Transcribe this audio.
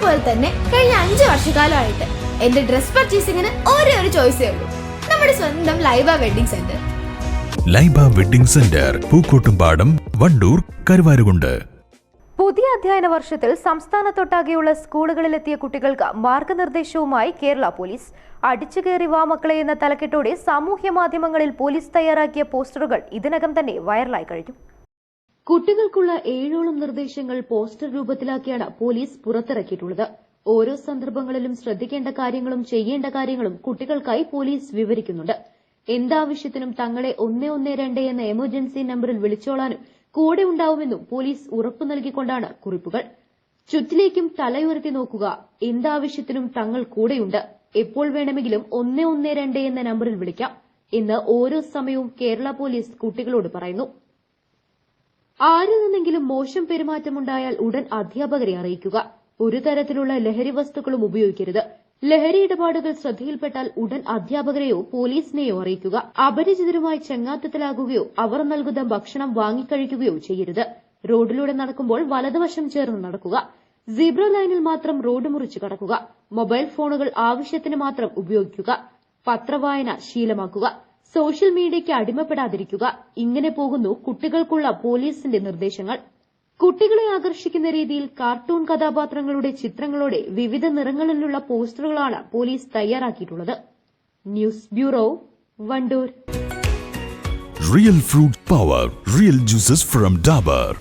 പോലെ തന്നെ കഴിഞ്ഞ 5 വർഷക്കാലമായിട്ട് എന്റെ ഡ്രസ് പർച്ചേസിംഗിന് ഒരേ ഒരു ചോയ്സേ ഉള്ളൂ, നമ്മുടെ സ്വന്തം Laiba wedding centre. Laiba wedding centre, Pookkottumpadam, Wandoor, Karuvarakundu. പുതിയ അധ്യയന വർഷത്തിൽ സംസ്ഥാനത്തൊട്ടാകെയുള്ള സ്കൂളുകളിലെത്തിയ കുട്ടികൾക്ക് മാർഗനിർദ്ദേശവുമായി കേരള പോലീസ്. അടിച്ചുകയറി വാ മക്കളെ എന്ന തലക്കെട്ടോടെ സാമൂഹ്യ മാധ്യമങ്ങളിൽ പോലീസ് തയ്യാറാക്കിയ പോസ്റ്ററുകൾ ഇതിനകം തന്നെ വൈറലായി കഴിഞ്ഞു. കുട്ടികൾക്കുള്ള 7ഓളം നിർദ്ദേശങ്ങൾ പോസ്റ്റർ രൂപത്തിലാക്കിയാണ് പോലീസ് പുറത്തിറക്കിയിട്ടുള്ളത്. ഓരോ സന്ദർഭങ്ങളിലും ശ്രദ്ധിക്കേണ്ട കാര്യങ്ങളും ചെയ്യേണ്ട കാര്യങ്ങളും കുട്ടികൾക്കായി പോലീസ് വിവരിക്കുന്നുണ്ട്. എന്താവശ്യത്തിനും തങ്ങളെ 112 എന്ന എമർജൻസി നമ്പറിൽ വിളിച്ചോളാനും കൂടെ ഉണ്ടാവുമെന്നും പോലീസ് ഉറപ്പു നൽകിക്കൊണ്ടാണ് കുറിപ്പുകൾ. ചുറ്റിലേക്കും തലയുയർത്തി നോക്കുക, എന്താവശ്യത്തിനും തങ്ങൾ കൂടെയുണ്ട്, എപ്പോൾ വേണമെങ്കിലും 112 എന്ന നമ്പറിൽ വിളിക്കാം എന്ന് ഓരോ സമയവും കേരള പോലീസ് കുട്ടികളോട് പറയുന്നു. ആരിൽ നിന്നെങ്കിലും മോശം പെരുമാറ്റമുണ്ടായാൽ ഉടൻ അധ്യാപകരെ അറിയിക്കുക. ഒരു തരത്തിലുള്ള ലഹരി വസ്തുക്കളും ഉപയോഗിക്കരുത്. ലഹരി ഇടപാടുകൾ ശ്രദ്ധയിൽപ്പെട്ടാൽ ഉടൻ അധ്യാപകരെയോ പോലീസിനെയോ അറിയിക്കുക. അപരിചിതരുമായി ചങ്ങാത്തത്തിലാകുകയോ അവർ നൽകുന്ന ഭക്ഷണം വാങ്ങിക്കഴിക്കുകയോ ചെയ്യരുത്. റോഡിലൂടെ നടക്കുമ്പോൾ വലതുവശം ചേർന്ന് നടക്കുക. സീബ്ര ലൈനിൽ മാത്രം റോഡ് മുറിച്ച് കടക്കുക. മൊബൈൽ ഫോണുകൾ ആവശ്യത്തിന് മാത്രം ഉപയോഗിക്കുക. പത്രവായന ശീലമാക്കുക. സോഷ്യൽ മീഡിയയ്ക്ക് അടിമപ്പെടാതിരിക്കുക. ഇങ്ങനെ പോകുന്നു കുട്ടികൾക്കുള്ള പോലീസിന്റെ നിർദ്ദേശങ്ങൾ. കുട്ടികളെ ആകർഷിക്കുന്ന രീതിയിൽ കാർട്ടൂൺ കഥാപാത്രങ്ങളുടെ ചിത്രങ്ങളോടെ വിവിധ നിറങ്ങളിലുള്ള പോസ്റ്ററുകളാണ് പോലീസ് തയ്യാറാക്കിയിട്ടുള്ളത്. News bureau, Wandoor. Real fruit power, real juices from Dabur.